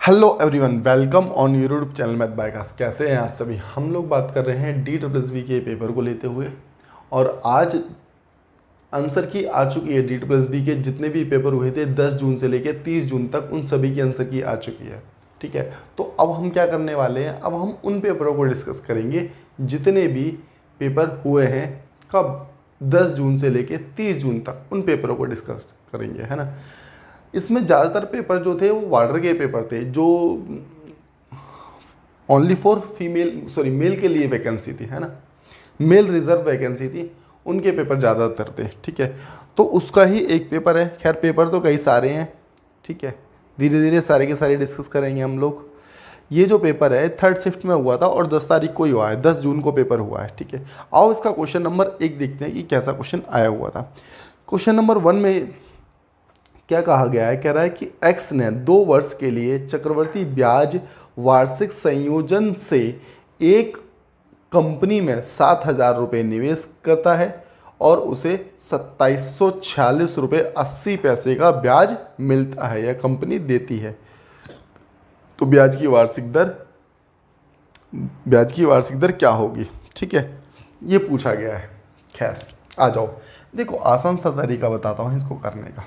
Hello everyone, welcome on YouTube channel math by Aakash. कैसे हैं आप सभी। हम लोग बात कर रहे हैं DSSB के पेपर को लेते हुए और आज आंसर की आ चुकी है। DSSB के जितने भी पेपर हुए थे 10 जून से लेकर 30 जून तक उन सभी की आंसर की आ चुकी है। ठीक है, तो अब हम क्या करने वाले हैं, अब हम उन पेपरों को डिस्कस करेंगे जितने भी पेपर हुए हैं। कब? 10 जून से लेकर 30 जून तक उन पेपरों को डिस्कस करेंगे, है ना। इसमें ज़्यादातर पेपर जो थे वो वार्डर के पेपर थे, जो ओनली फॉर मेल के लिए वैकेंसी थी, है ना। मेल रिजर्व वैकेंसी थी, उनके पेपर ज़्यादातर थे। ठीक है, तो उसका ही एक पेपर है। खैर पेपर तो कई सारे हैं, ठीक है, धीरे धीरे सारे के सारे डिस्कस करेंगे हम लोग। ये जो पेपर है 3rd शिफ्ट में हुआ था और 10 तारीख को ही हुआ है, 10 जून को पेपर हुआ है। ठीक है, आओ इसका क्वेश्चन नंबर 1 देखते हैं कि कैसा क्वेश्चन आया हुआ था। क्वेश्चन नंबर 1 में क्या कहा गया है, कह रहा है कि एक्स ने 2 वर्ष के लिए चक्रवर्ती ब्याज वार्षिक संयोजन से एक कंपनी में 7,000 रुपये निवेश करता है और उसे 2746 रुपये 80 पैसे का ब्याज मिलता है, यह कंपनी देती है। तो ब्याज की वार्षिक दर क्या होगी। ठीक है, ये पूछा गया है। खैर आ जाओ, देखो आसान सा तरीका बताता हूँ इसको करने का।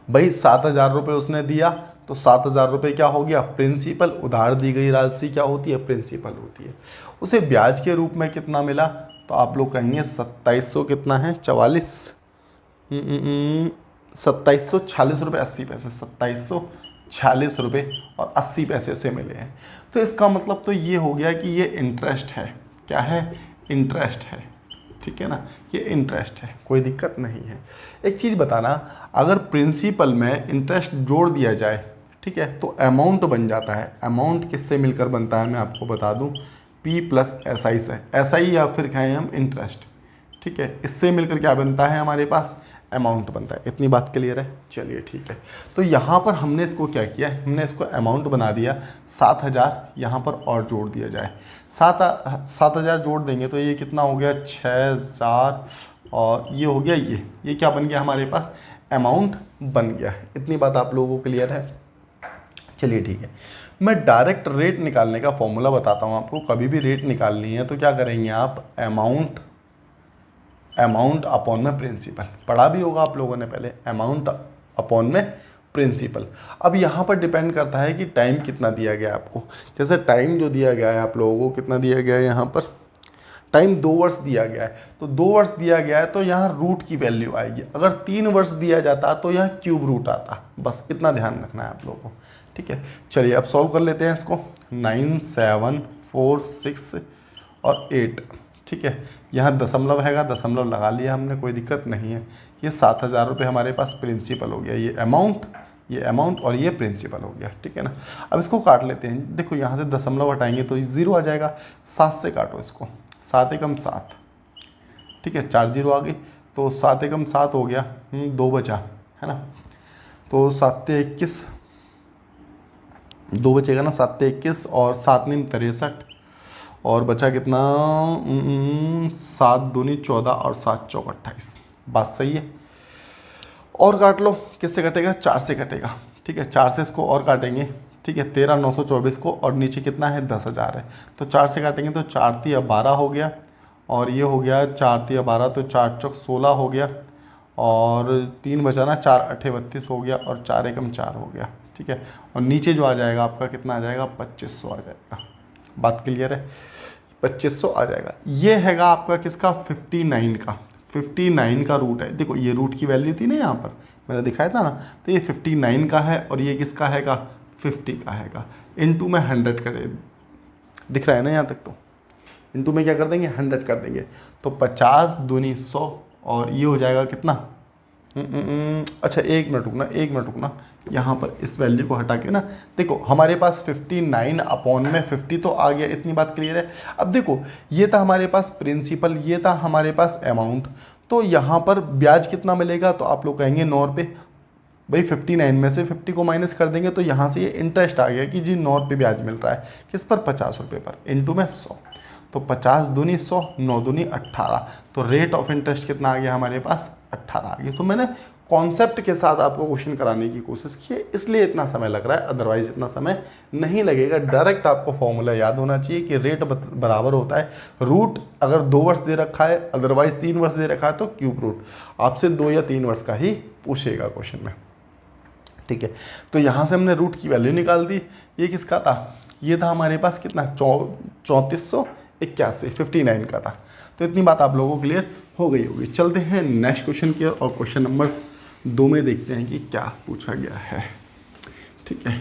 भाई 7,000 रुपये उसने दिया तो 7,000 रुपये क्या हो गया, प्रिंसिपल। उधार दी गई राशि क्या होती है, प्रिंसिपल होती है। उसे ब्याज के रूप में कितना मिला, तो आप लोग कहेंगे 2700 कितना है 44 2746 रुपये 80 पैसे, 2746 रुपये और 80 पैसे उसे मिले हैं। तो इसका मतलब तो ये हो गया कि ये इंटरेस्ट है। क्या है, इंटरेस्ट है। ठीक है ना, ये इंटरेस्ट है, कोई दिक्कत नहीं है। एक चीज़ बताना, अगर प्रिंसिपल में इंटरेस्ट जोड़ दिया जाए, ठीक है, तो अमाउंट बन जाता है। अमाउंट किससे मिलकर बनता है मैं आपको बता दूं, P प्लस SI से। SI या फिर कहें हम इंटरेस्ट, ठीक है, इससे मिलकर क्या बनता है हमारे पास, अमाउंट बनता है। इतनी बात क्लियर है, चलिए ठीक है। तो यहाँ पर हमने इसको क्या किया, हमने इसको अमाउंट बना दिया। 7,000 यहाँ पर और जोड़ दिया जाए, 7,000 जोड़ देंगे तो ये कितना हो गया 6,000 और ये हो गया, ये क्या बन गया हमारे पास, अमाउंट बन गया। इतनी बात आप लोगों को क्लियर है। चलिए ठीक है, मैं डायरेक्ट रेट निकालने का फॉर्मूला बताता हूँ आपको। कभी भी रेट निकालनी है तो क्या करेंगे आप, अमाउंट अपॉन में प्रिंसिपल। पढ़ा भी होगा आप लोगों ने पहले, अमाउंट अपॉन में प्रिंसिपल। अब यहाँ पर डिपेंड करता है कि टाइम कितना दिया गया है आपको। जैसे टाइम जो दिया गया है आप लोगों को, कितना दिया गया है, यहाँ पर टाइम 2 वर्ष दिया गया है। तो 2 वर्ष दिया गया है तो यहाँ रूट की वैल्यू आएगी। अगर 3 वर्ष दिया जाता तो यहाँ क्यूब रूट आता। बस इतना ध्यान रखना है आप लोगों को। ठीक है, चलिए अब सॉल्व कर लेते हैं इसको। 9, 7, 4, 6 और 8। ठीक है, यहाँ दशमलव हैगा, दशमलव लगा लिया हमने, कोई दिक्कत नहीं है। ये 7,000 रुपये हमारे पास प्रिंसिपल हो गया, ये अमाउंट और ये प्रिंसिपल हो गया। ठीक है ना, अब इसको काट लेते हैं। देखो यहाँ से दशमलव हटाएंगे तो 0 आ जाएगा। 7 से काटो इसको, 7 एकम 7, ठीक है, 4 0 आ गई। तो 7 एकम 7 हो गया, 2 बचा, है ना। तो 7 21, 2 बचेगा ना, 7 21 और 7 9 63 और बचा कितना, 7 दूनी 14 और 7 चौक 28। बात सही है। और काट लो, किससे कटेगा, 4 से कटेगा। ठीक है, 4 से इसको और काटेंगे। ठीक है, 13,924 को, और नीचे कितना है 10,000 है। तो 4 से काटेंगे तो 4 3 12 हो गया और ये हो गया 4 3 12, तो 4 चौक 16 हो गया और 3 बचा ना, 4 8 32 हो गया और 4 एकम 4 हो गया। ठीक है, और नीचे जो आ जाएगा आपका कितना आ जाएगा, 2500 आ जाएगा। बात क्लियर है, 2500 आ जाएगा। ये हैगा आपका किसका, 59 का रूट है। देखो ये रूट की वैल्यू थी ना, यहाँ पर मैंने दिखाया था ना, तो ये 59 का है और ये किसका हैगा, 50 का हैगा। इनटू में 100 कर, दिख रहा है ना यहाँ तक, तो इनटू में क्या कर देंगे, 100 कर देंगे। तो 50 दूनी 100 और ये हो जाएगा कितना, अच्छा एक मिनट रुकना, यहाँ पर इस वैल्यू को हटा के ना, देखो हमारे पास 59 अपॉन में 50 तो आ गया। इतनी बात क्लियर है। अब देखो ये था हमारे पास प्रिंसिपल, ये था हमारे पास अमाउंट, तो यहाँ पर ब्याज कितना मिलेगा, तो आप लोग कहेंगे 9 रुपये। भाई 59 में से 50 को माइनस कर देंगे तो यहाँ से ये इंटरेस्ट आ गया कि जी 9 रुपये ब्याज मिल रहा है। किस पर, 50 रुपये पर, इनटू में 100। तो 50 दूनी 100, 9 दूनी 18। तो रेट ऑफ इंटरेस्ट कितना आ गया हमारे पास, 18 आ गया। तो मैंने कॉन्सेप्ट के साथ आपको क्वेश्चन कराने की कोशिश की है, इसलिए इतना समय लग रहा है, अदरवाइज इतना समय नहीं लगेगा। डायरेक्ट आपको फॉर्मूला याद होना चाहिए कि रेट बराबर होता है रूट, अगर 2 वर्ष दे रखा है, अदरवाइज 3 वर्ष दे रखा है तो क्यूब रूट। आपसे 2 या 3 वर्ष का ही पूछेगा क्वेश्चन में, ठीक है। तो यहाँ से हमने रूट की वैल्यू निकाल दी। ये किसका था? ये था हमारे पास कितना, 3481, 59 का था। तो इतनी बात आप लोगों को क्लियर हो गई होगी। चलते हैं नेक्स्ट क्वेश्चन की ओर, और क्वेश्चन नंबर 2 में देखते हैं कि क्या पूछा गया है, ठीक है।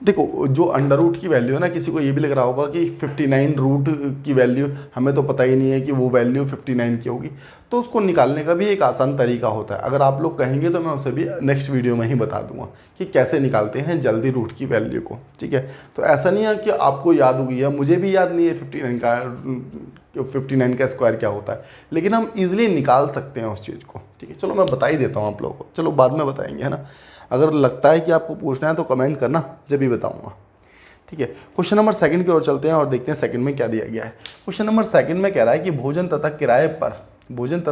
देखो, जो अंडर रूट की वैल्यू है ना, किसी को ये भी लग रहा होगा कि 59 रूट की वैल्यू, हमें तो पता ही नहीं है कि वो वैल्यू 59 की होगी, तो उसको निकालने का भी एक आसान तरीका होता है। अगर आप लोग कहेंगे तो मैं उसे भी नेक्स्ट वीडियो में ही बता दूंगा कि कैसे निकालते हैं जल्दी रूट की वैल्यू को, ठीक है। तो ऐसा नहीं है कि आपको याद होगी, या मुझे भी याद नहीं है 59 का स्क्वायर क्या होता है, लेकिन हम इजीली निकाल सकते हैं उस चीज़ को, ठीक है। चलो मैं बता ही देता हूँ आप लोगों को, चलो बाद में बताएंगे, है ना। अगर लगता है कि आपको पूछना है तो कमेंट करना, जब भी बताऊंगा, ठीक है। क्वेश्चन नंबर 2 की ओर चलते हैं और देखते हैं 2 में क्या दिया गया है। क्वेश्चन नंबर 2 में कह रहा है कि भोजन तथा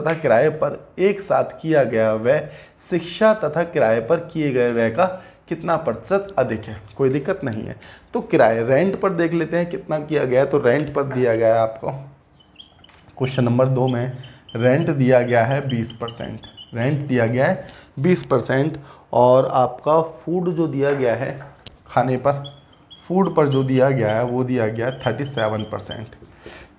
किराए पर एक साथ किया गया व्यय शिक्षा तथा किराए पर किए गए व्यय का कितना प्रतिशत अधिक है। कोई दिक्कत नहीं है। तो किराए, रेंट पर देख लेते हैं कितना किया गया है। तो रेंट पर दिया गया है आपको, क्वेश्चन नंबर 2 में रेंट दिया गया है 20%, रेंट दिया गया है 20%। और आपका फूड जो दिया गया है, खाने पर, फूड पर जो दिया गया है वो दिया गया है 37%,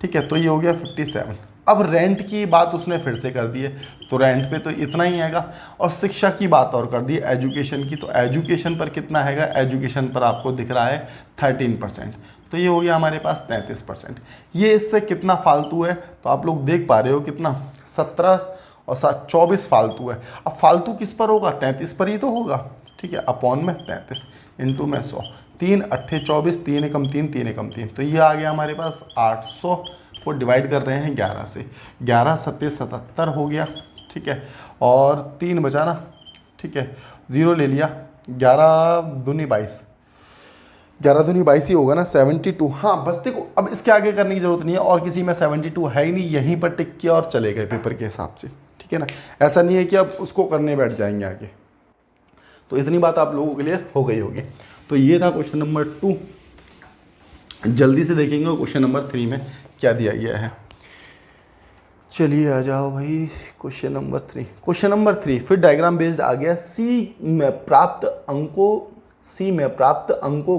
ठीक है। तो ये हो गया 57। अब रेंट की बात उसने फिर से कर दी है, तो रेंट पे तो इतना ही आएगा। और शिक्षा की बात और कर दी, एजुकेशन की, तो एजुकेशन पर कितना आएगा, एजुकेशन पर आपको दिख रहा है 13%, तो ये हो गया हमारे पास 33%। ये इससे कितना फालतू है, तो आप लोग देख पा रहे हो कितना, 17 और 7 24 फालतू है। अब फालतू किस पर होगा, 33 पर ही तो होगा, ठीक है। अपॉन में 33 इंटू में 100, 3 अट्ठे 24, 3 एकम 3, 3 एकम 3, तो ये आ गया हमारे पास 800 को डिवाइड कर रहे हैं 11 से, 11 सत्ते 77 हो गया, ठीक है। और 3 बचा ना, ठीक है, 0 ले लिया, 11 दूनी 22, 11 दूनी 22 ही होगा ना, 72। हाँ बस देखो, अब इसके आगे करने की जरूरत नहीं है, और किसी में 72 है ही नहीं, यहीं पर टिक किया और चले गए पेपर के हिसाब से, ठीक है ना। ऐसा नहीं है कि अब उसको करने बैठ जाएंगे आगे। तो इतनी बात आप लोगों के लिए हो गई होगी। तो ये था क्वेश्चन नंबर 2। जल्दी से देखेंगे क्वेश्चन नंबर 3 में क्या दिया गया है। चलिए आ जाओ भाई, क्वेश्चन नंबर 3। क्वेश्चन नंबर 3 फिर डायग्राम बेस्ड आ गया। सी में प्राप्त अंकों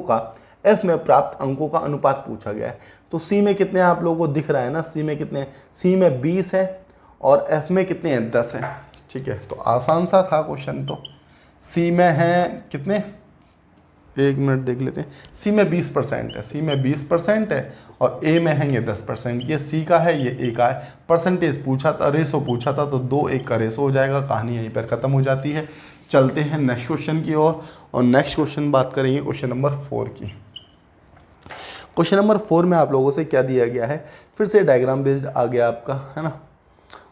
का एफ में प्राप्त अंकों का अनुपात पूछा गया है। तो सी में कितने आप लोगों को दिख रहा है ना, सी में कितने हैं, सी में 20 है और एफ में कितने हैं, 10 है, ठीक है। तो आसान सा था क्वेश्चन। तो सी में है कितने, 1 मिनट देख लेते हैं। सी में 20% है, सी में 20% है, और ए में है ये 10%। ये सी का है, ये ए का है। परसेंटेज पूछा था, रेशो पूछा था, तो 2-1 का रेशो हो जाएगा। कहानी यहीं पर ख़त्म हो जाती है। चलते हैं नेक्स्ट क्वेश्चन की ओर, और नेक्स्ट क्वेश्चन बात करेंगे क्वेश्चन नंबर 4 की। क्वेश्चन नंबर 4 में आप लोगों से क्या दिया गया है, फिर से डायग्राम बेस्ड आ गया आपका, है ना।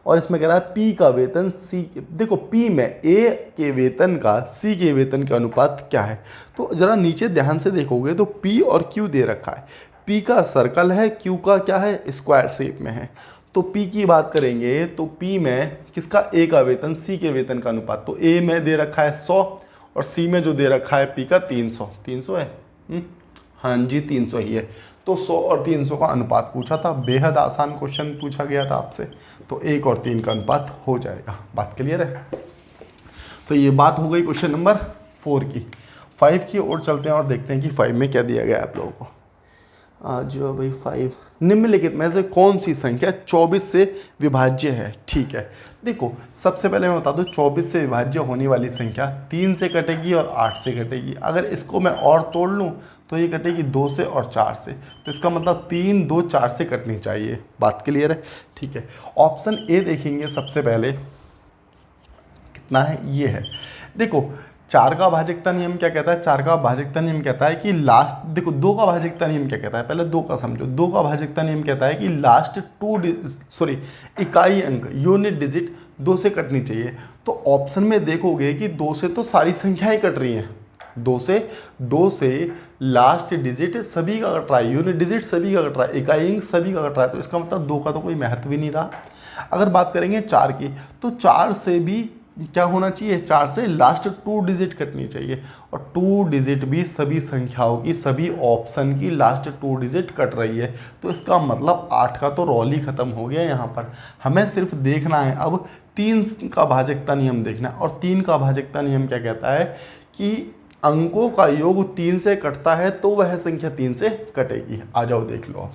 और इसमें कह रहा है पी का वेतन सी, देखो पी में ए के वेतन का सी के वेतन का अनुपात क्या है। तो जरा नीचे ध्यान से देखोगे तो पी और क्यू दे रखा है। पी का सर्कल है, क्यू का क्या है, स्क्वायर शेप में है। तो पी की बात करेंगे तो पी में किसका, ए का वेतन सी के वेतन का अनुपात। तो ए में दे रखा है 100 और सी में जो दे रखा है पी का 300। 300 है, हाँ जी 300 ही है। तो 100 और 300 का अनुपात पूछा था। बेहद आसान क्वेश्चन पूछा गया था आपसे। तो 1 और 3 का अनुपात हो जाएगा। बात क्लियर है। तो ये बात हो गई क्वेश्चन नंबर 4 की। 5 की ओर चलते हैं और देखते हैं कि 5 में क्या दिया गया है आप लोगों को। आज भाई 5, निम्नलिखित में से कौन सी संख्या 24 से विभाज्य है। ठीक है, देखो सबसे पहले मैं बता दूं 24 से विभाज्य होने वाली संख्या 3 से कटेगी और 8 से कटेगी। अगर इसको मैं और तोड़ लूं तो ये कटेगी 2 से और 4 से। तो इसका मतलब 3, 2, 4 से कटनी चाहिए। बात क्लियर है। ठीक है, ऑप्शन ए देखेंगे सबसे पहले कितना है, ये है। देखो 4 का भाजकता नियम क्या कहता है, 4 का भाजकता नियम कहता है कि लास्ट, देखो 2 का भाजकता नियम क्या कहता है, पहले 2 का समझो। 2 का भाजकता नियम कहता है कि लास्ट इकाई अंक यूनिट डिजिट 2 से कटनी चाहिए। तो ऑप्शन में देखोगे कि 2 से तो सारी संख्याएं कट रही हैं, दो से लास्ट डिजिट सभी का कट रहा है, यूनिट डिजिट सभी का कट रहा है, इकाई अंक सभी का कट रहा है, तो इसका मतलब 2 का तो कोई महत्व ही नहीं रहा। अगर बात करेंगे 4 की, तो 4 से भी क्या होना चाहिए, 4 से लास्ट 2 डिजिट कटनी चाहिए, और 2 डिजिट भी सभी संख्याओं की, सभी ऑप्शन की लास्ट 2 डिजिट कट रही है, तो इसका मतलब 8 का तो रोल ही खत्म हो गया यहाँ पर। हमें सिर्फ देखना है अब 3 का भाजकता नियम देखना है, और 3 का भाजकता नियम क्या कहता है कि अंकों का योग 3 से कटता है तो वह संख्या 3 से कटेगी। आ जाओ देख लो,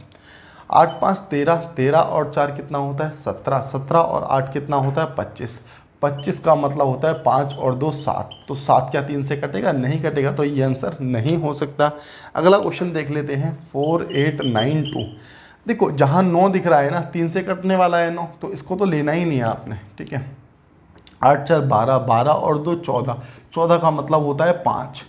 8 5 13, 13 और 4 कितना होता है 17, 17 और 8 कितना होता है 25, 25 का मतलब होता है 5 और 2 7, तो 7 क्या 3 से कटेगा, नहीं कटेगा, तो ये आंसर नहीं हो सकता। अगला क्वेश्चन देख लेते हैं 4 8 9 2। देखो जहाँ 9 दिख रहा है ना, 3 से कटने वाला है 9, तो इसको तो लेना ही नहीं है आपने, ठीक है। 8 4 12, 12 और 2 14, 14 का मतलब होता है 5,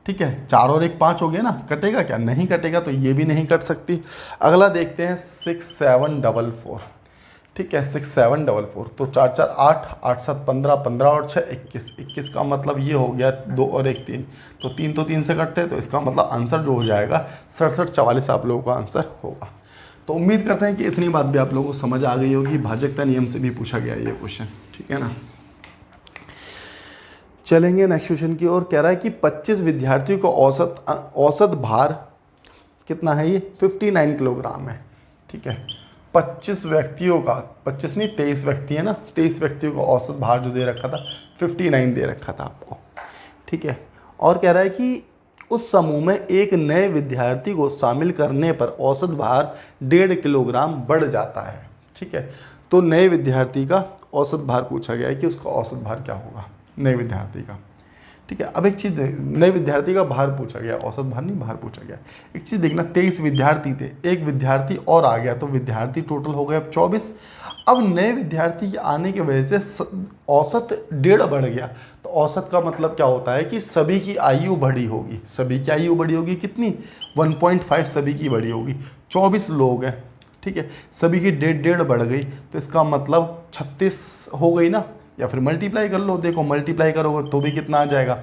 ठीक है। 4 और 1 5 हो गया ना, कटेगा क्या, नहीं कटेगा, तो ये भी नहीं कट सकती। अगला देखते हैं 6 7 4 4, ठीक है, 6 7 4 4, तो 4 4 8, 8 7 15, 15 और 6 21, 21 का मतलब ये हो गया 2 और 1 3, तो 3 तो 3 से कटते हैं, तो इसका मतलब आंसर जो हो जाएगा 67 44 आप लोगों का आंसर होगा। तो उम्मीद करते हैं कि इतनी बात भी आप लोगों को समझ आ गई होगी, भाजकता नियम से भी पूछा गया ये क्वेश्चन, ठीक है ना। चलेंगे नेक्स्ट क्वेश्चन की ओर। कह रहा है कि 25 विद्यार्थियों का औसत भार कितना है, ये 59 किलोग्राम है, ठीक है। 25 व्यक्तियों का, 25 नहीं 23 व्यक्ति है ना, 23 व्यक्तियों का औसत भार जो दे रखा था 59 दे रखा था आपको, ठीक है। और कह रहा है कि उस समूह में एक नए विद्यार्थी को शामिल करने पर औसत भार 1.5 किलोग्राम बढ़ जाता है, ठीक है। तो नए विद्यार्थी का औसत भार पूछा गया है कि उसका औसत भार क्या होगा नए विद्यार्थी का, ठीक है। अब एक चीज़, नए विद्यार्थी का भार पूछा गया, औसत भार नहीं, भार पूछा गया। एक चीज़ देखना, 23 विद्यार्थी थे, एक विद्यार्थी और आ गया, तो विद्यार्थी टोटल हो गए अब 24। अब नए विद्यार्थी के आने की वजह से औसत 1.5 बढ़ गया, तो औसत का मतलब क्या होता है कि सभी की आयु बढ़ी होगी, सभी की आयु बढ़ी होगी कितनी, 1.5 सभी की बढ़ी होगी। 24 लोग हैं, ठीक है, सभी की 1.5 बढ़ गई, तो इसका मतलब 36 हो गई ना, या फिर मल्टीप्लाई कर लो, देखो मल्टीप्लाई करोगे तो भी कितना आ जाएगा,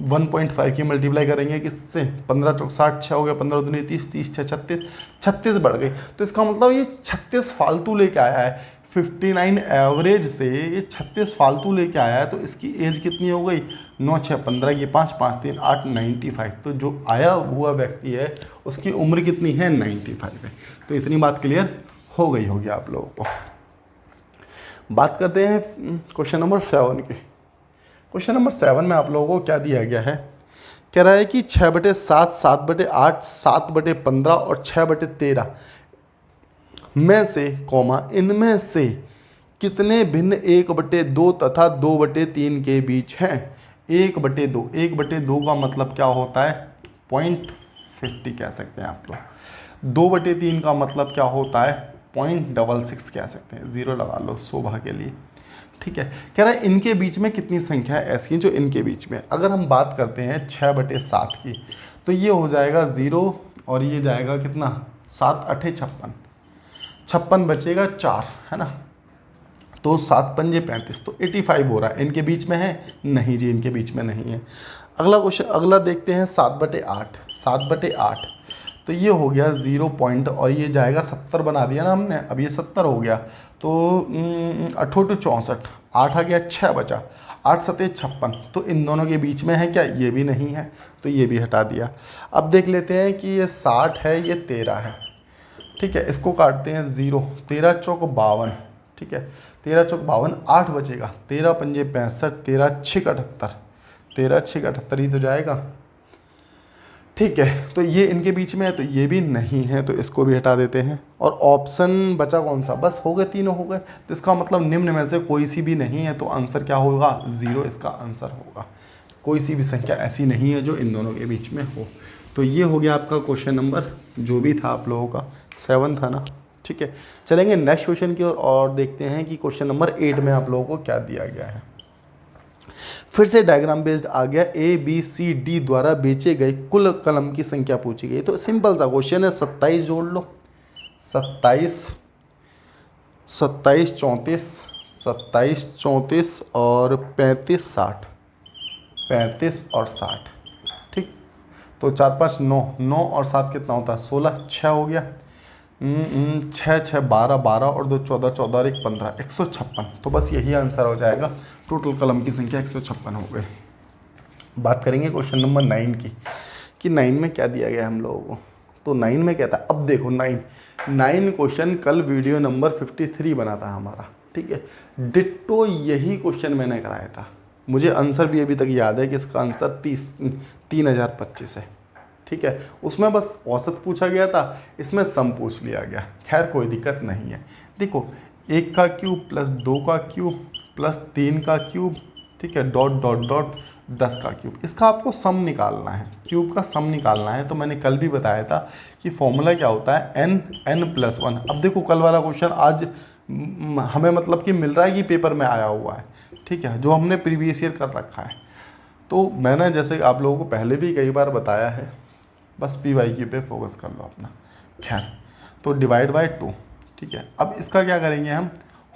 1.5 की मल्टीप्लाई करेंगे किससे, 15 चौक 60, 6 हो गया, 15 दूनी 30, 30 6 36, 36 बढ़ गई, तो इसका मतलब ये 36 फालतू लेके आया है, 59 एवरेज से ये 36 फालतू लेके आया है, तो इसकी एज कितनी हो गई, 9 6 15, ये 5 5 3 8 95, तो जो आया हुआ व्यक्ति है उसकी उम्र कितनी है 95 है। तो इतनी बात क्लियर हो गई होगी आप लोगों को। बात करते हैं क्वेश्चन नंबर 7 की। क्वेश्चन नंबर 7 में आप लोगों को क्या दिया गया है, कह रहा है कि 6/7, 7/8, 7/15 और 6/13 में से इनमें से कितने भिन्न 1/2 तथा 2/3 के बीच हैं। 1/2, 1/2 का मतलब क्या होता है 0.50 कह सकते हैं आप लोग। 2/3 का मतलब क्या होता है 0.66 कह सकते हैं, 0 लगा लो शोभा के लिए, ठीक है। कह रहा है इनके बीच में कितनी संख्या है ऐसी जो इनके बीच में। अगर हम बात करते हैं 6/7 की, तो ये हो जाएगा 0 और ये जाएगा कितना 7 8 56, 56 बचेगा 4 है ना, तो 7 5 35, तो 85 हो रहा है। इनके बीच में है नहीं जी, इनके बीच में नहीं है। अगला क्वेश्चन, अगला देखते हैं 7/8, 7/8, तो ये हो गया 0 पॉइंट और ये जाएगा 70 बना दिया ना हमने, अब ये 70 हो गया, तो 8 8 64, 8 आ गया 6 बचा, 8 7 56, तो इन दोनों के बीच में है क्या, ये भी नहीं है, तो ये भी हटा दिया। अब देख लेते हैं कि ये 60 है, ये 13 है, ठीक है, इसको काटते हैं 0, 13 चौक 52, ठीक है, 13 चौक 52, 8 बचेगा, 13 पंजे 65, 13 6 78, 13 6 78 ही तो जाएगा, ठीक है। तो ये इनके बीच में है, तो ये भी नहीं है, तो इसको भी हटा देते हैं। और ऑप्शन बचा कौन सा, बस हो गए, तीनों हो गए, तो इसका मतलब निम्न में से कोई सी भी नहीं है, तो आंसर क्या होगा 0 इसका आंसर होगा। कोई सी भी संख्या ऐसी नहीं है जो इन दोनों के बीच में हो। तो ये हो गया आपका क्वेश्चन नंबर जो भी था आप लोगों का 7 था ना, ठीक है। चलेंगे नेक्स्ट क्वेश्चन की ओर और देखते हैं कि क्वेश्चन नंबर 8 में आप लोगों को क्या दिया गया है। फिर से डायग्राम बेस्ड आ गया, ABCD द्वारा बेचे गए कुल कलम की संख्या पूछी गई। तो सिंपल सा क्वेश्चन है, 27 जोड़ लो, 27 27 34, 27 34 और 35 60, 35 और 60, तो 4 5 9, 9 और 7 कितना होता है 16, 6 हो गया, 6 6 12, 12 और 2 14, 14 और 1 15, 156। तो बस यही आंसर हो जाएगा। टोटल कलम की संख्या 156 हो गई। बात करेंगे क्वेश्चन नंबर 9 की, कि 9 में क्या दिया गया हम लोगों को। तो 9 में क्या था, अब देखो 9 क्वेश्चन कल वीडियो नंबर 53 बना था हमारा, ठीक है। डिट्टो यही क्वेश्चन मैंने कराया था, मुझे आंसर भी अभी तक याद है कि इसका आंसर 3025 है, ठीक है। उसमें बस औसत पूछा गया था, इसमें सम पूछ लिया गया। खैर कोई दिक्कत नहीं है। देखो 1 का क्यूब प्लस 2 का क्यूब प्लस 3 का क्यूब, ठीक है, डॉट डॉट डॉट 10 का क्यूब, इसका आपको सम निकालना है, क्यूब का सम निकालना है। तो मैंने कल भी बताया था कि फॉर्मूला क्या होता है, n+1। अब देखो कल वाला क्वेश्चन आज हमें मतलब कि मिल रहा है कि पेपर में आया हुआ है, ठीक है, जो हमने प्रीवियस ईयर कर रखा है। तो मैंने जैसे आप लोगों को पहले भी कई बार बताया है, बस PYQ पे फोकस कर लो अपना। खैर तो डिवाइड बाय 2, ठीक है। अब इसका क्या करेंगे हम,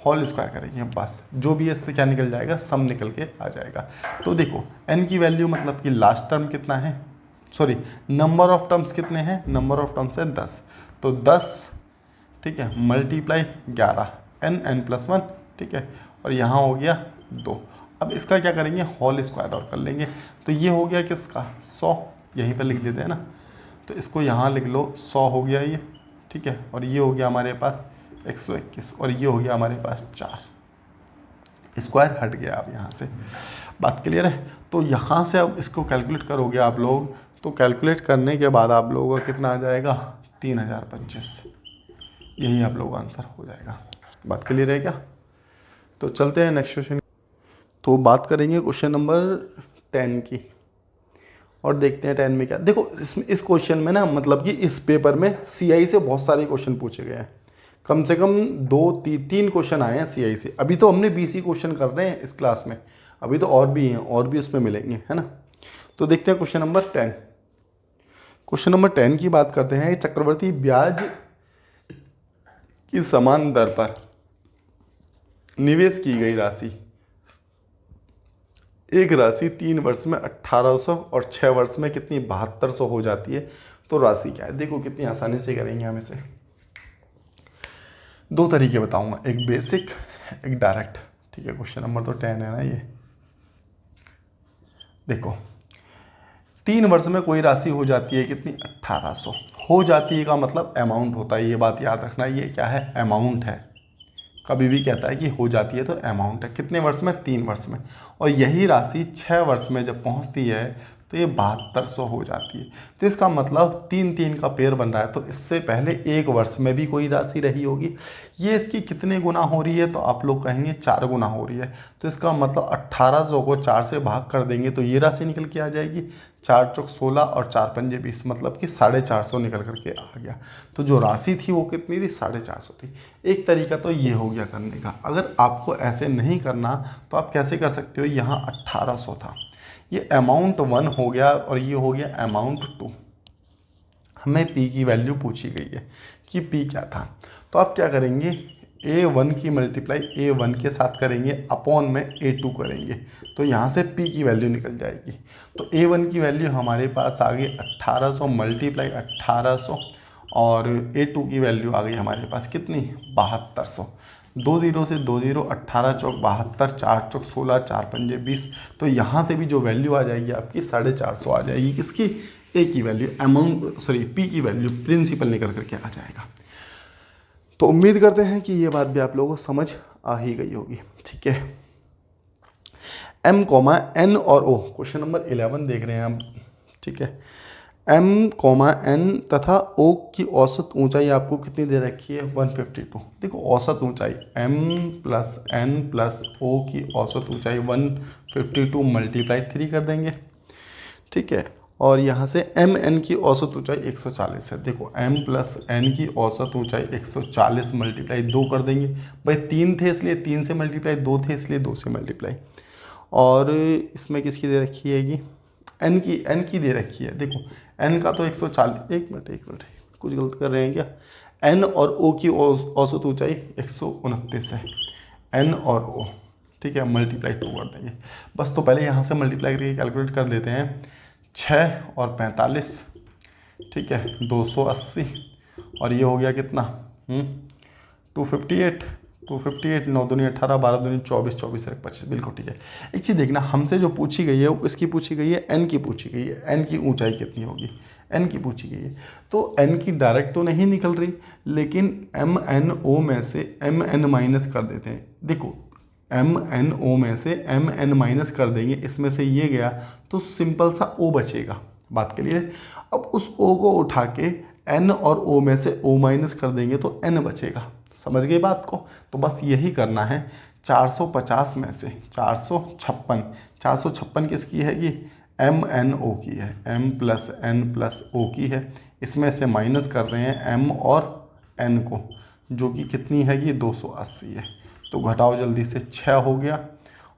होल स्क्वायर करेंगे, बस जो भी इससे क्या निकल जाएगा, सम निकल के आ जाएगा। तो देखो n की वैल्यू मतलब कि लास्ट टर्म कितना है, सॉरी नंबर ऑफ टर्म्स कितने हैं, नंबर ऑफ टर्म्स है 10, तो 10, ठीक है, मल्टीप्लाई 11, n+1, ठीक है, और यहाँ हो गया 2। अब इसका क्या करेंगे, होल स्क्वायर और कर लेंगे। तो ये हो गया किसका 100, यहीं पर लिख देते हैं ना, तो इसको यहाँ लिख लो 100 हो गया ये, ठीक है, और ये हो गया हमारे पास 121, और ये हो गया हमारे पास 4, स्क्वायर हट गया। अब यहाँ से बात क्लियर है। तो यहाँ से अब इसको कैलकुलेट करोगे आप लोग, तो कैलकुलेट करने के बाद आप लोगों का कितना आ जाएगा, 3025, यही आप लोगों का आंसर हो जाएगा। बात क्लियर है क्या। तो चलते हैं नेक्स्ट क्वेश्चन। तो बात करेंगे क्वेश्चन नंबर 10 की, और देखते हैं 10 में क्या। देखो इस क्वेश्चन में ना मतलब कि इस पेपर में CI से बहुत सारे क्वेश्चन पूछे गए हैं, कम से कम 2-3 क्वेश्चन आए हैं CI से। अभी तो हमने BC क्वेश्चन कर रहे हैं इस क्लास में, अभी तो और भी हैं, और भी उसमें मिलेंगे, है ना। तो देखते हैं क्वेश्चन नंबर 10। क्वेश्चन नंबर 10 की बात करते हैं। चक्रवर्ती ब्याज की समान दर पर निवेश की गई राशि, एक राशि 3 वर्ष में 1800 और 6 वर्ष में कितनी 7200 हो जाती है। तो राशि क्या है, देखो कितनी आसानी से करेंगे हम इसे। 2 तरीके बताऊंगा, एक बेसिक एक डायरेक्ट, ठीक है। क्वेश्चन नंबर तो 10 है ना ये। देखो 3 वर्ष में कोई राशि हो जाती है कितनी, 1800 हो जाती है का मतलब अमाउंट होता है, ये बात याद रखना, ये क्या है, अमाउंट है। कभी भी कहता है कि हो जाती है तो अमाउंट है। कितने वर्ष में, 3 वर्ष में। और यही राशि 6 वर्ष में जब पहुंचती है तो ये 7200 हो जाती है। तो इसका मतलब 3 का पेयर बन रहा है, तो इससे पहले 1 वर्ष में भी कोई राशि रही होगी। ये इसकी कितने गुना हो रही है, तो आप लोग कहेंगे 4 गुना हो रही है। तो इसका मतलब 1800 को 4 से भाग कर देंगे तो ये राशि निकल के आ जाएगी, 4 चौक 16 और 4 पंजे 20, मतलब कि 450 निकल करके आ गया। तो जो राशि थी वो कितनी थी, 450 थी। एक तरीका तो ये हो गया करने का। अगर आपको ऐसे नहीं करना तो आप कैसे कर सकते हो, यहाँ 1800 था, ये अमाउंट 1 हो गया और ये हो गया अमाउंट 2। हमें P की वैल्यू पूछी गई है कि P क्या था। तो आप क्या करेंगे, A1 की मल्टीप्लाई A1 के साथ करेंगे, अपॉन में A2 करेंगे, तो यहाँ से P की वैल्यू निकल जाएगी। तो A1 की वैल्यू हमारे पास आ गई 1800 मल्टीप्लाई 1800, और A2 की वैल्यू आ गई हमारे पास कितनी, 7200। 2 0 से 2 0, 18 चौक 72, 4 चौक 16, 4 पंजे 20। तो यहाँ से भी जो वैल्यू आ जाएगी आपकी 450 आ जाएगी। किसकी, ए की वैल्यू, अमाउंट सॉरी P की वैल्यू, प्रिंसिपल निकल करके आ जाएगा। तो उम्मीद करते हैं कि ये बात भी आप लोगों को समझ आ ही गई होगी, ठीक है। M, N और O, क्वेश्चन नंबर 11 देख रहे हैं हम, ठीक है। M, N तथा O की औसत ऊंचाई आपको कितनी दे रखी है, 152। देखो औसत ऊंचाई M + N + O की औसत ऊंचाई 152 मल्टीप्लाई 3 कर देंगे, ठीक है। और यहाँ से MN की औसत ऊंचाई 140 है। देखो M + N की औसत ऊंचाई 140 मल्टीप्लाई 2 कर देंगे। भाई 3 थे इसलिए 3 से मल्टीप्लाई, 2 थे इसलिए 2 से मल्टीप्लाई। और इसमें किसकी दे रखी है, N की दे रखी है। देखो N का तो 140, एक मिनट कुछ गलत कर रहे हैं क्या। N और O की औसत ऊंचाई 129 है, N और O, ठीक है, मल्टीप्लाई 2 कर देंगे बस। तो पहले यहाँ से मल्टीप्लाई करके कैलकुलेट कर देते हैं। 6 और 45, ठीक है, 280, और ये हो गया कितना 258, 258, 9 दूनी 18, 12 दूनी 24, 24 एक 25, बिल्कुल ठीक है। एक चीज़ देखना, हमसे जो पूछी गई है वो इसकी पूछी गई है, एन की पूछी गई है, एन की ऊंचाई कितनी होगी, एन की पूछी गई है। तो एन की डायरेक्ट तो नहीं निकल रही, लेकिन एम एन ओ में से एम एन माइनस कर देते हैं। देखो एम एन ओ में से एम एन माइनस कर देंगे, इसमें से ये गया तो सिंपल सा ओ बचेगा, बात के लिए। अब उस ओ को उठा के एन और ओ में से ओ माइनस कर देंगे तो एन बचेगा। समझ गए बात को? तो बस यही करना है। 450 में से 456, 456 किसकी है? ये एम एन ओ की है, M plus N plus O की है। इसमें से माइनस कर रहे हैं एम और एन को, जो कि कितनी है? ये 280 है। तो घटाओ जल्दी से, 6 हो गया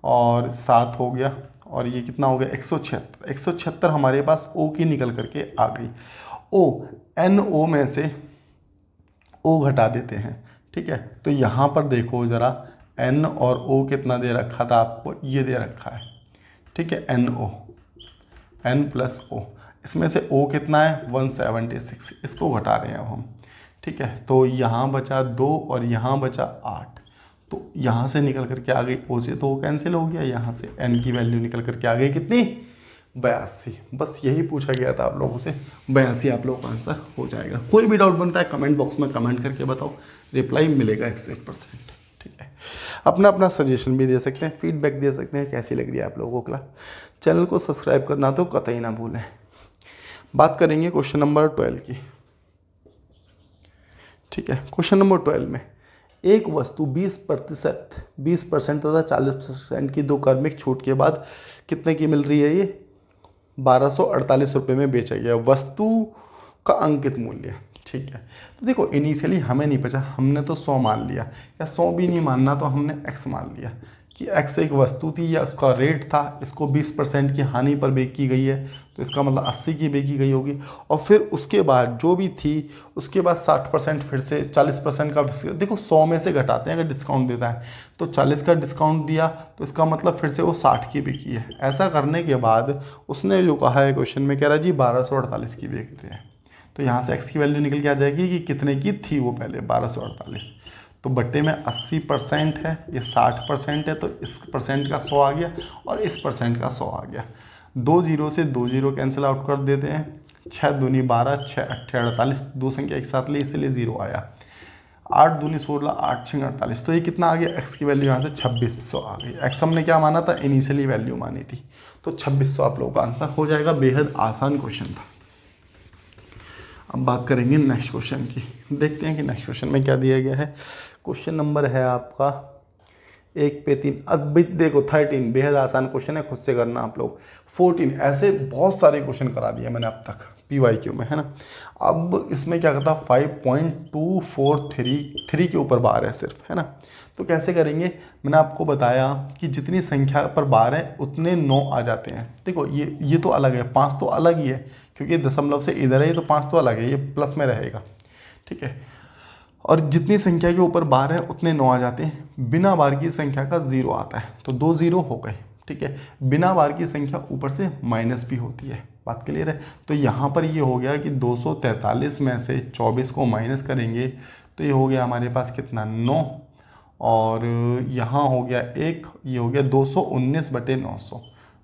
और 7 हो गया, और ये कितना हो गया? 176। 176 हमारे पास ओ की निकल करके आ गई। ओ एन ओ में से ओ घटा देते हैं, ठीक है। तो यहाँ पर देखो ज़रा, एन और ओ कितना दे रखा था आपको? ये दे रखा है, ठीक है, N O, N plus O. इसमें से ओ कितना है? 176, इसको घटा रहे हैं अब हम, ठीक है। तो यहाँ बचा 2 और यहाँ बचा 8। तो यहाँ से निकल करके आ गई ओ से, तो वो कैंसिल हो गया। यहाँ से एन की वैल्यू निकल करके आ गई कितनी? 82। बस यही पूछा गया था आप लोगों से, 82 आप लोगों का आंसर हो जाएगा। कोई भी डाउट बनता है कमेंट बॉक्स में कमेंट करके बताओ, रिप्लाई मिलेगा 101%, ठीक है। अपना अपना सजेशन भी दे सकते हैं, फीडबैक दे सकते हैं, कैसी लग रही है आप लोगों को क्लास। चैनल को सब्सक्राइब करना तो कतई ना भूलें। बात करेंगे क्वेश्चन नंबर 12 की, ठीक है। क्वेश्चन नंबर 12 में एक वस्तु 20% तथा 40% की दो क्रमिक छूट के बाद कितने की मिल रही है? ये 1248 रुपये में बेचा गया। वस्तु का अंकित मूल्य, ठीक है। तो देखो इनिशियली हमें नहीं पता, हमने तो 100 मान लिया, या 100 भी नहीं मानना तो हमने x मान लिया कि x एक वस्तु थी या उसका रेट था, इसको 20% की हानि पर बेची गई है, तो इसका मतलब 80 की बेची गई होगी। और फिर उसके बाद जो भी थी उसके बाद 60% फिर से 40% का, देखो 100 में से घटाते हैं अगर डिस्काउंट देता है, तो 40 का डिस्काउंट दिया तो इसका मतलब फिर से वो 60 की बिकी है। ऐसा करने के बाद उसने जो कहा है क्वेश्चन में, कह रहा है जी 1248 की बेच रहे हैं। तो यहाँ से x की वैल्यू निकल के आ जाएगी कि कितने की थी वो पहले, 1248। तो बट्टे में 80% है, ये 60% है, तो इस परसेंट का 100 आ गया और इस परसेंट का 100 आ गया। 2 जीरो से 2 जीरो कैंसिल आउट कर देते हैं। 6 दूनी 12, 6 अट्ठे 48, दो संख्या एक साथ ली इसलिए 0 आया। 8 दूनी 16, 8 छः 48, तो ये कितना आ गया? x की वैल्यू यहाँ से 2600 आ गई। x हमने क्या माना था? इनिशियली वैल्यू मानी थी, तो 2600 आप लोगों का आंसर हो जाएगा। बेहद आसान क्वेश्चन था। अब बात करेंगे नेक्स्ट क्वेश्चन की, देखते हैं कि नेक्स्ट क्वेश्चन में क्या दिया गया है। क्वेश्चन नंबर है आपका 1 पे 3। अब भी देखो 13 बेहद आसान क्वेश्चन है, खुद से करना आप लोग। 14 ऐसे बहुत सारे क्वेश्चन करा दिए मैंने अब तक PYQ में, है ना। अब इसमें क्या करता, 5.243 के ऊपर बार है सिर्फ, है ना। तो कैसे करेंगे? मैंने आपको बताया कि जितनी संख्या पर बार है उतने 9 आ जाते हैं। देखो ये तो अलग है, 5 तो अलग ही है क्योंकि दशमलव से इधर है, तो 5 तो अलग है, ये प्लस में रहेगा, ठीक है। और जितनी संख्या के ऊपर बार है उतने 9 आ जाते हैं। बिना बार की संख्या का 0 आता है, तो 2 0 हो गए, ठीक है। बिना बार की संख्या ऊपर से माइनस भी होती है, बात क्लियर है। तो यहाँ पर ये हो गया कि 243 में से 24 को माइनस करेंगे तो ये हो गया हमारे पास कितना? 9, और यहाँ हो गया 1, ये हो गया 219/900,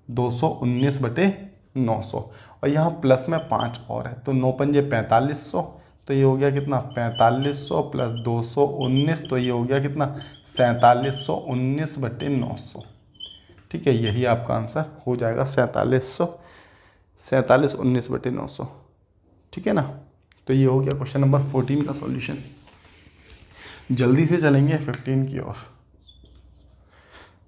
219/900, और यहाँ प्लस में 5 और है, तो 9 पंजे 4500, तो ये हो गया कितना? 4500 प्लस 219, तो ये हो गया कितना? 4719/900, ठीक है। यही आपका आंसर हो जाएगा, 4719/900, ठीक है ना। तो ये हो गया क्वेश्चन नंबर 14 का सॉल्यूशन। जल्दी से चलेंगे 15 की ओर,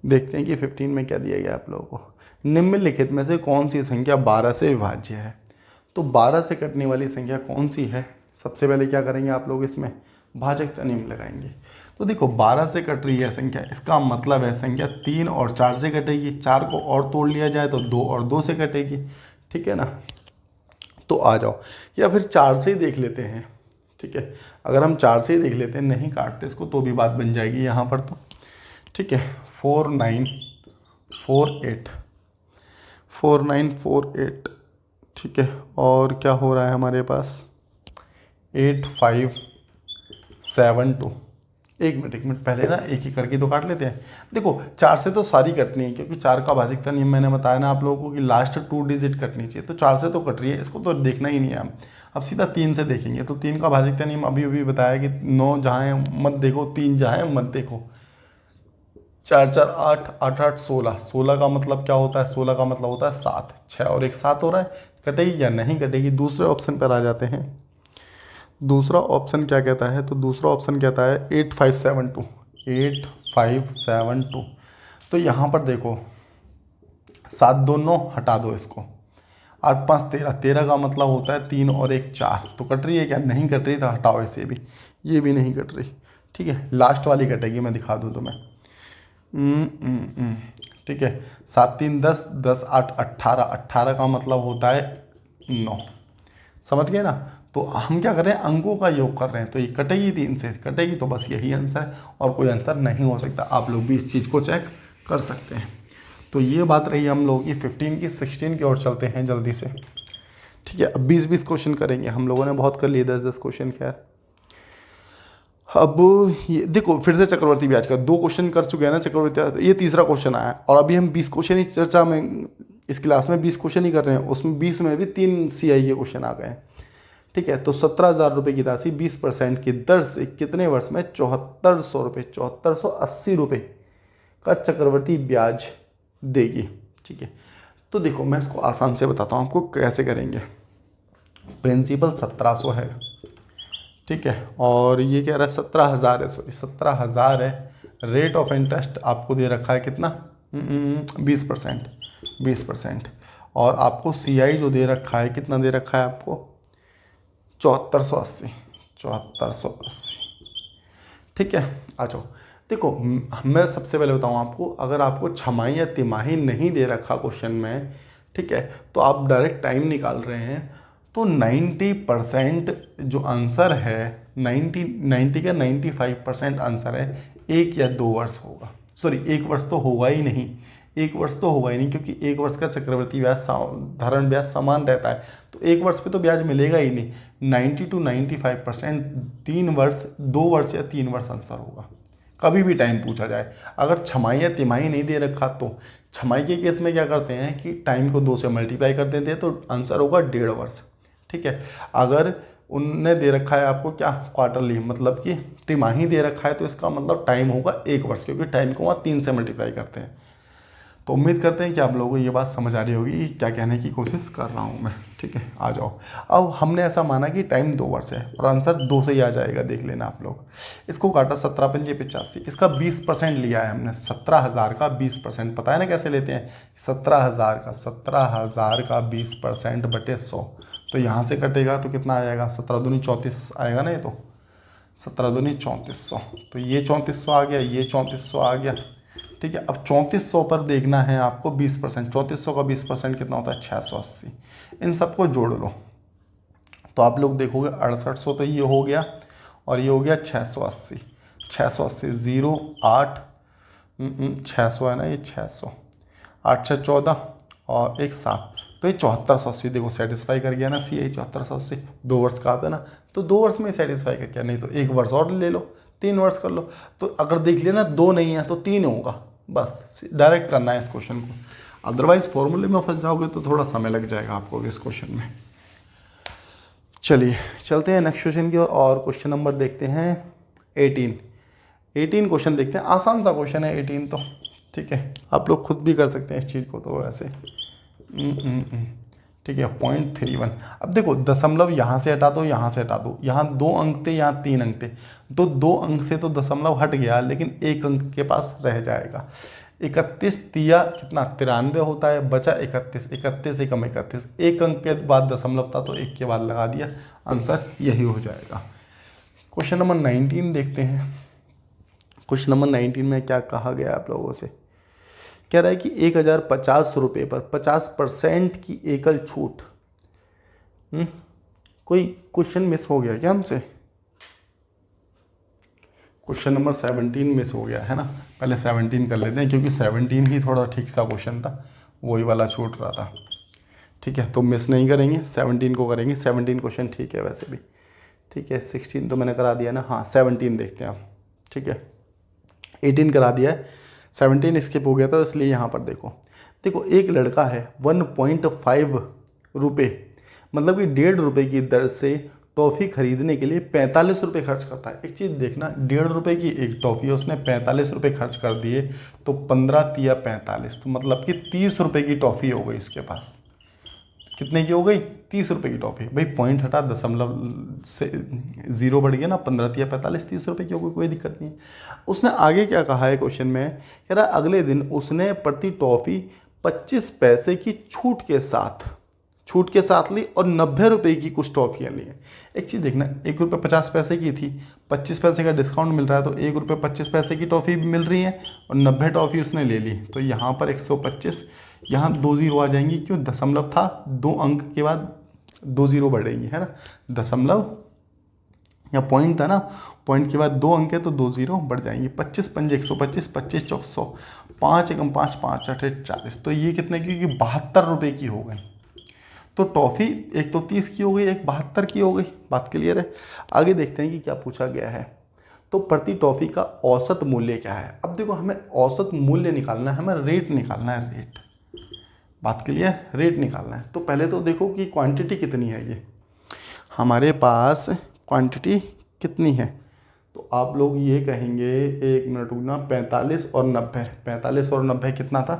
देखते हैं कि 15 में क्या दिया गया आप लोगों को। निम्नलिखित में से कौन सी संख्या 12 से विभाज्य है? तो 12 से कटने वाली संख्या कौन सी है? सबसे पहले क्या करेंगे आप लोग, इसमें भाजक नियम लगाएंगे। तो देखो 12 से कट रही है संख्या, इसका मतलब है संख्या 3 और 4 से कटेगी। 4 को और तोड़ लिया जाए तो 2 और 2 से कटेगी, ठीक है ना। तो आ जाओ, या फिर 4 से ही देख लेते हैं, ठीक है। अगर हम 4 से ही देख लेते हैं, नहीं काटते इसको, तो भी बात बन जाएगी यहाँ पर, तो ठीक है। 4948, 4948, ठीक है, और क्या हो रहा है हमारे पास 8572। एक मिनट पहले ना एक ही करके तो काट लेते हैं। देखो 4 से तो सारी कटनी है, क्योंकि 4 का भाज्यता नियम मैंने बताया ना आप लोगों को कि लास्ट 2 डिजिट कटनी चाहिए, तो 4 से तो कट रही है, इसको तो देखना ही नहीं है हम। अब सीधा 3 से देखेंगे, तो 3 का भाज्यता नियम अभी अभी बताया कि 9 जहाँ है मत देखो, 3 जहाँ है मत देखो। 4 4 8 8 8 16, 16 का मतलब क्या होता है, 16 का मतलब होता है 7, 6 और 1 7 हो रहा है। कटेगी या नहीं कटेगी? दूसरे ऑप्शन पर आ जाते हैं। दूसरा ऑप्शन क्या कहता है? तो दूसरा ऑप्शन कहता है 8572, 8572। तो यहाँ पर देखो 7 2 9, हटा दो इसको। 8 5 13, 13 का मतलब होता है 3 और 1 4, तो कट रही है क्या? नहीं कट रही, तो हटाओ इसे भी, ये भी नहीं कट रही। ठीक है, लास्ट वाली कटेगी, मैं दिखा दूँ तुम्हें। ठीक है, 7 3 10, 10 8 18, 18 का मतलब होता है 9। समझ गए ना? तो हम क्या कर रहे हैं, अंकों का योग कर रहे हैं, तो ये कटेगी, 3 से कटेगी, तो बस यही आंसर है और कोई आंसर नहीं हो सकता। आप लोग भी इस चीज़ को चेक कर सकते हैं। तो ये बात रही हम लोगों की 15 की। 16 की ओर चलते हैं जल्दी से। ठीक है, अब 20-20 क्वेश्चन करेंगे। हम लोगों ने बहुत कर लिए 10-10 क्वेश्चन। खैर, अब ये देखो फिर से चक्रवर्ती ब्याज का 2 क्वेश्चन कर चुके हैं ना चक्रवर्ती ब्याज, ये तीसरा क्वेश्चन आया और अभी हम 20 क्वेश्चन ही चर्चा में, इस क्लास में 20 क्वेश्चन ही कर रहे हैं, उसमें 20 में भी 3 CI के क्वेश्चन आ गए हैं। ठीक है, तो 17,000 रुपये की राशि 20% की दर से कितने वर्ष में 7400 रुपये, 7480 रुपये का चक्रवर्ती ब्याज देगी? ठीक है, तो देखो मैं इसको आसान से बताता हूँ आपको कैसे करेंगे। प्रिंसिपल 1700 है, ठीक है, और ये कह रहा है 17,000 है, सॉरी 17,000 है। रेट ऑफ इंटरेस्ट आपको दे रखा है कितना? 20%, 20%। और आपको CI जो दे रखा है, कितना दे रखा है आपको? 7480, 7480। ठीक है, आ जाओ। देखो मैं सबसे पहले बताऊँ आपको, अगर आपको छमाही या तिमाही नहीं दे रखा क्वेश्चन में, ठीक है, तो आप डायरेक्ट टाइम निकाल रहे हैं, तो 90% जो आंसर है, 90 का 95% आंसर है 1 या 2 वर्ष होगा। सॉरी, 1 वर्ष तो होगा ही नहीं, 1 वर्ष तो होगा ही नहीं, क्योंकि 1 वर्ष का चक्रवृद्धि ब्याज धारण ब्याज समान रहता है, तो 1 वर्ष पे तो ब्याज मिलेगा ही नहीं। 90 to 95% 3 वर्ष, 2 वर्ष या 3 वर्ष आंसर होगा, कभी भी टाइम पूछा जाए। अगर छमाही या तिमाही नहीं दे रखा, तो छमाही के केस में क्या करते हैं कि टाइम को 2 से मल्टीप्लाई कर देते हैं, तो आंसर होगा 1.5 वर्ष। ठीक है, अगर उनने दे रखा है आपको क्या, क्वार्टरली, मतलब कि तिमाही दे रखा है, तो इसका मतलब टाइम होगा 1 वर्ष, क्योंकि टाइम को वहाँ 3 से मल्टीप्लाई करते हैं। तो उम्मीद करते हैं कि आप लोगों को ये बात समझ आ रही होगी कि क्या कहने की कोशिश कर रहा हूँ मैं। ठीक है, आ जाओ। अब हमने ऐसा माना कि टाइम 2 वर्ष है और आंसर 2 से ही आ जाएगा, देख लेना आप लोग। इसको काटा 17 पंजे 85, इसका 20% लिया है हमने। 17,000 का 20%, पता है ना कैसे लेते हैं? 17,000 का 20% बटे 100, तो यहाँ से कटेगा तो कितना आ जाएगा? 17 दूनी 34 आएगा ना, ये तो 17 दूनी 3400, तो ये 3400 आ गया, ये 3400 आ गया। ठीक है, अब 3400 पर देखना है आपको 20%, 3400 का 20% कितना होता है? 680। इन सबको जोड़ लो तो आप लोग देखोगे 6800, तो ये हो गया, और ये हो गया 680, 680 0 8 600 है ना, ये 600, 8 6 14 और 1 7, तो ये 7480 देखो सेटिस्फाई कर गया ना। CI 7480, 2 वर्ष का आता है ना, तो 2 वर्ष में सेटिस्फाई कर गया, नहीं तो 1 वर्ष और ले लो, 3 वर्ष कर लो। तो अगर देख लिया ना 2 नहीं है तो 3 होगा, बस डायरेक्ट करना है इस क्वेश्चन को, अदरवाइज फॉर्मूले में फंस जाओगे तो थोड़ा समय लग जाएगा आपको इस क्वेश्चन में। चलिए चलते हैं नेक्स्ट क्वेश्चन की ओर, और क्वेश्चन नंबर देखते हैं 18 क्वेश्चन देखते हैं। आसान सा क्वेश्चन है 18 तो, ठीक है, आप लोग खुद भी कर सकते हैं इस चीज़ को, तो वैसे ठीक है। 0.31, अब देखो दशमलव यहाँ से हटा दो, यहाँ से हटा दो, यहाँ 2 अंक थे, यहाँ 3 अंक थे, तो 2 अंक से तो दशमलव हट गया, लेकिन 1 अंक के पास रह जाएगा। 31 तिया कितना 93 होता है, बचा 31, 31 एकम 31, 1 अंक के बाद दशमलव था तो 1 के बाद लगा दिया, आंसर यही हो जाएगा। क्वेश्चन नंबर 19 देखते हैं। क्वेश्चन नंबर 19 में क्या कहा गया आप लोगों से? कह रहा है कि 1050 रुपये पर 50% की एकल छूट। कोई क्वेश्चन मिस हो गया क्या हमसे? क्वेश्चन नंबर 17 मिस हो गया है ना, पहले 17 कर लेते हैं, क्योंकि 17 ही थोड़ा ठीक सा क्वेश्चन था, वही वाला छूट रहा था। ठीक है, तो मिस नहीं करेंगे, 17 को करेंगे। 17 क्वेश्चन ठीक है वैसे भी, ठीक है। 16 तो मैंने करा दिया ना, हाँ 17 देखते हैं आप, ठीक है। 18 करा दिया है, 17 स्किप हो गया था, इसलिए यहाँ पर देखो एक लड़का है 1.5 रुपये, मतलब कि 1.5 रुपये की दर से टॉफ़ी खरीदने के लिए 45 रुपये खर्च करता है। एक चीज़ देखना, 1.5 रुपये की एक टॉफ़ी उसने 45 रुपये खर्च कर दिए, तो 15 तिया 45, तो मतलब कि 30 रुपये की टॉफ़ी हो गई इसके पास। कितने की हो गई? 30 रुपये की टॉफ़ी। भाई पॉइंट हटा, दशमलव से 0 बढ़ गया ना, 15 तिया 45, 30 रुपये की हो गई, कोई दिक्कत नहीं है। उसने आगे क्या कहा है क्वेश्चन में, कह रहा अगले दिन उसने प्रति टॉफ़ी 25 पैसे की छूट के साथ ली और 90 रुपये की कुछ टॉफ़ियाँ ली हैं। एक चीज़ देखना, 1 रुपये 50 पैसे की थी, 25 पैसे का डिस्काउंट मिल रहा है, तो 1 रुपये 25 पैसे की टॉफ़ी भी मिल रही है और 90 टॉफ़ी उसने ले ली, तो यहाँ पर 125, यहाँ 2 जीरो आ जाएंगी, क्यों? दशमलव था, 2 अंक के बाद 2 जीरो बढ़ेंगी, है ना। दशमलव या पॉइंट था ना, पॉइंट के बाद 2 अंक है तो 2 जीरो बढ़ जाएंगी। 25 पंजे 125, 25 चौक 100, 5 एकम 5, 5 अठे 40, तो ये कितने की? 72 रुपये की हो गई। तो टॉफ़ी एक तो 30 की हो गई, एक 72 की हो गई। बात क्लियर है। आगे देखते हैं कि क्या पूछा गया है। तो प्रति टॉफ़ी का औसत मूल्य क्या है? अब देखो, हमें औसत मूल्य निकालना है, हमें रेट निकालना है, रेट। बात क्लियर, रेट निकालना है। तो पहले तो देखो कि क्वांटिटी कितनी है, ये हमारे पास क्वांटिटी कितनी है। तो आप लोग ये कहेंगे, 1 मिनट रुकना, 45 और 90, 45 और 90 कितना था?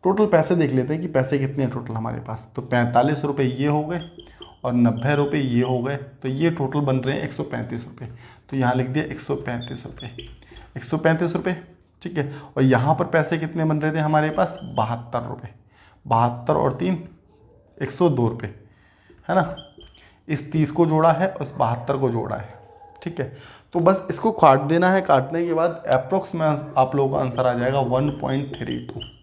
टोटल पैसे देख लेते हैं कि पैसे कितने हैं टोटल हमारे पास। तो 45 रुपये ये हो गए और 90 रुपये ये हो गए, तो ये टोटल बन रहे हैं 135 रुपये। तो यहाँ लिख दिया 135 रुपये, 135 रुपये, ठीक है। और यहाँ पर पैसे कितने बन रहे थे हमारे पास? 72 रुपये, 72 और 3 102 रुपये, है ना। इस 30 को जोड़ा है, उस 72 को जोड़ा है, ठीक है। तो बस इसको काट देना है, काटने के बाद अप्रोक्स में आप लोगों का आंसर आ जाएगा 1.32,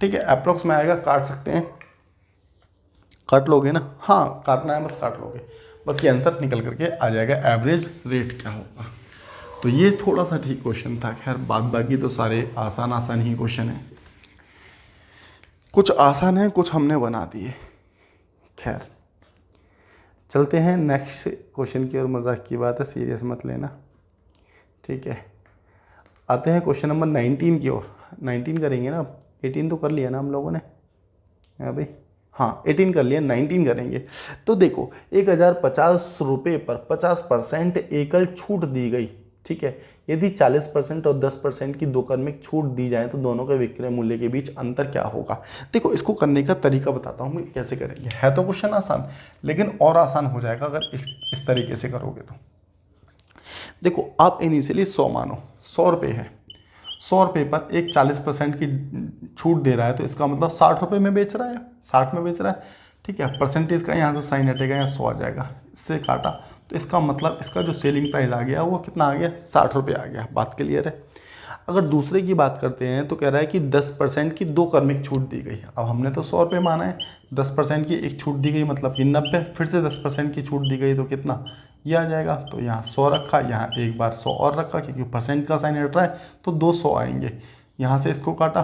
ठीक है। अप्रोक्स में आएगा, काट सकते हैं, काट लोगे ना, हाँ काटना है, बस काट लोगे, बस ये आंसर निकल करके आ जाएगा। एवरेज रेट क्या होगा? तो ये थोड़ा सा ठीक क्वेश्चन था। खैर बाद बाकी तो सारे आसान ही क्वेश्चन है, कुछ आसान है, कुछ हमने बना दिए। खैर चलते हैं नेक्स्ट क्वेश्चन की ओर। मजाक की बात है, सीरियस मत लेना, ठीक है। आते हैं क्वेश्चन नंबर 19 की ओर। 19 करेंगे ना, 18 तो कर लिया ना हम लोगों ने, हाँ भाई, हाँ 18 कर लिया, 19 करेंगे। तो देखो 1050 रुपये पर 50% एकल छूट दी गई, ठीक है। यदि 40% और 10% की दो क्रमिक छूट दी जाए तो दोनों के विक्रय मूल्य के बीच अंतर क्या होगा? देखो इसको करने का तरीका बताता हूँ कैसे करेंगे। है तो क्वेश्चन आसान, लेकिन और आसान हो जाएगा अगर इस तरीके से करोगे तो। देखो आप इनिशियली 100 मानो, 100 रुपये है, 100 रुपये पर एक 40% की छूट दे रहा है, तो इसका मतलब 60 रुपये में बेच रहा है, 60 में बेच रहा है, ठीक है। परसेंटेज का यहाँ से साइन हटेगा, यहाँ 100 आ जाएगा, इससे काटा, तो इसका मतलब इसका जो सेलिंग प्राइस आ गया वो कितना आ गया? 60 रुपये आ गया। बात क्लियर है। अगर दूसरे की बात करते हैं तो कह रहा है कि 10% की दो क्रमिक छूट दी गई। अब हमने तो 100 रुपये माना है, 10% की एक छूट दी गई मतलब कि 90, फिर से 10% की छूट दी गई तो कितना? ये आ जाएगा। तो यहाँ 100 रखा, यहाँ एक बार 100 और रखा, क्योंकि परसेंट का साइन हट रहा है तो 200 आएंगे। यहाँ से इसको काटा,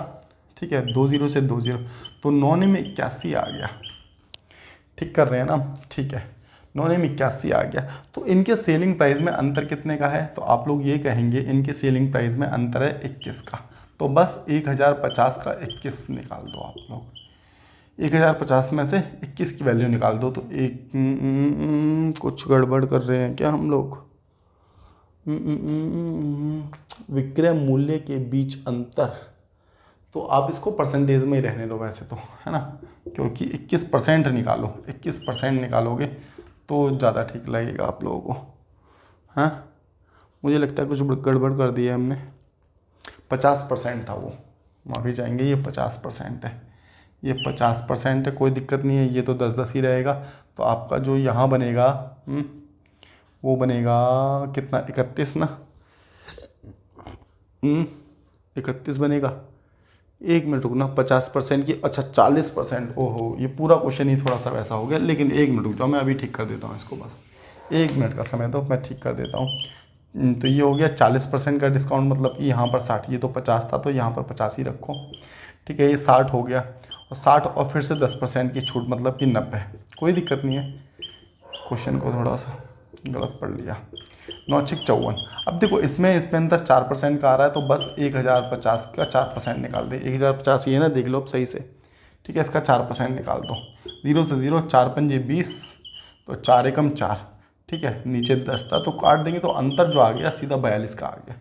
ठीक है, 2 जीरो से 2 जीरो, तो 9 में 81 आ गया। ठीक कर रहे हैं ना, ठीक है, 9 में 81 आ गया। तो इनके सेलिंग प्राइस में अंतर कितने का है? तो आप लोग ये कहेंगे इनके सेलिंग प्राइस में अंतर है 21 का। तो बस 1050 का 21 निकाल दो आप लोग, 1050 में से 21 की वैल्यू निकाल दो। तो एक कुछ गड़बड़ कर रहे हैं क्या हम लोग? विक्रय मूल्य के बीच अंतर, तो आप इसको परसेंटेज में ही रहने दो वैसे तो, है ना, क्योंकि 21% निकालो, 21% निकालोगे तो ज़्यादा ठीक लगेगा आप लोगों को। हाँ मुझे लगता है कुछ गड़बड़ कर दिया हमने। 50% था वो, माफ़ी चाहेंगे, ये 50% है, ये 50% है, कोई दिक्कत नहीं है, ये तो 10-10 ही रहेगा। तो आपका जो यहाँ बनेगा वो बनेगा कितना? 31 ना, 31 बनेगा। 1 मिनट रुकना, 50% की, अच्छा 40%, ओहो ये पूरा क्वेश्चन ही थोड़ा सा वैसा हो गया, लेकिन 1 मिनट रुक जाओ, मैं अभी ठीक कर देता हूँ इसको, बस 1 मिनट का समय दो, मैं ठीक कर देता हूँ। तो ये हो गया 40% का डिस्काउंट, मतलब कि यहाँ पर 60, ये तो 50 था तो यहाँ पर 50 ही रखो, ठीक है, ये 60 हो गया। और 60 और फिर से 10% की छूट मतलब कि 90। कोई दिक्कत नहीं है, क्वेश्चन को थोड़ा सा गलत पढ़ लिया। 9×54। अब देखो इसमें अंदर 4% का आ रहा है, तो बस 1050 का 4% निकाल दे। 1050 ये ना देख लो अब सही से, ठीक है। इसका 4% निकाल दो। 0 से 0, 4×5 20, तो 4 एकम 4, ठीक है। नीचे 10 था तो काट देंगे, तो अंतर जो आ गया सीधा 42 का आ गया।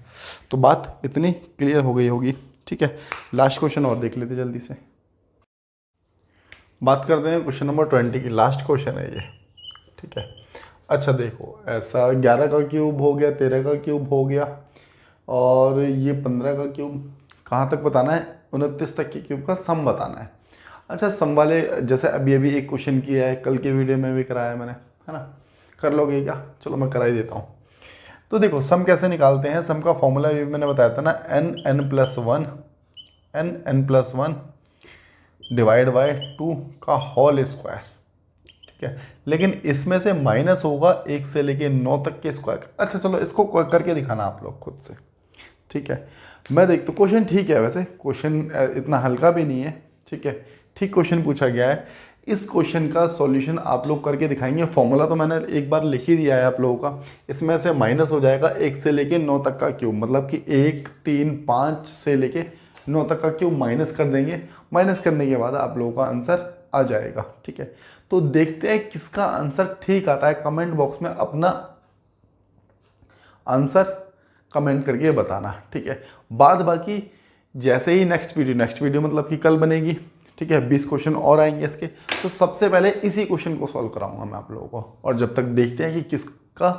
तो बात इतनी क्लियर हो गई होगी, ठीक है। लास्ट क्वेश्चन और देख लेते जल्दी से। बात करते हैं क्वेश्चन नंबर 20 की। लास्ट क्वेश्चन है ये, ठीक है। अच्छा देखो, ऐसा 11 का क्यूब हो गया, 13 का क्यूब हो गया, और ये 15 का क्यूब कहाँ तक बताना है, 29 तक के क्यूब का सम बताना है। अच्छा सम वाले जैसे अभी एक क्वेश्चन किया है, कल के वीडियो में भी कराया है मैंने, है ना। कर लोगे क्या? चलो मैं करा ही देता हूँ। तो देखो सम कैसे निकालते हैं। सम का फॉर्मूला भी मैंने बताया था ना, n+1 डिवाइड बाय 2 का होल स्क्वायर, ठीक है। लेकिन इसमें से माइनस होगा 1 से लेके 9 तक के स्क्वायर। अच्छा चलो इसको करके दिखाना आप लोग खुद से, ठीक है। मैं देखता हूँ, क्वेश्चन ठीक है, वैसे क्वेश्चन इतना हल्का भी नहीं है, ठीक है। ठीक क्वेश्चन पूछा गया है। इस क्वेश्चन का सॉल्यूशन आप लोग करके दिखाएंगे। फॉर्मूला तो मैंने एक बार लिख ही दिया है आप लोगों का। इसमें से माइनस हो जाएगा 1 से लेके 9 तक का क्यूब, मतलब कि 1 3 5 से लेके 9 तक का क्यूब माइनस कर देंगे। माइनस करने के बाद आप लोगों का आंसर आ जाएगा, ठीक है। तो देखते हैं किसका आंसर ठीक आता है। कमेंट बॉक्स में अपना आंसर कमेंट करके बताना, ठीक है। बाद बाकी जैसे ही नेक्स्ट वीडियो मतलब कि कल बनेगी, ठीक है। 20 क्वेश्चन और आएंगे इसके, तो सबसे पहले इसी क्वेश्चन को सॉल्व कराऊंगा मैं आप लोगों को, और जब तक देखते हैं कि किसका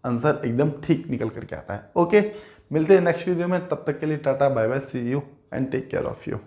आंसर एकदम ठीक निकल करके आता है। ओके, मिलते हैं नेक्स्ट वीडियो में, तब तक के लिए tata bye bye, see you and take care of you.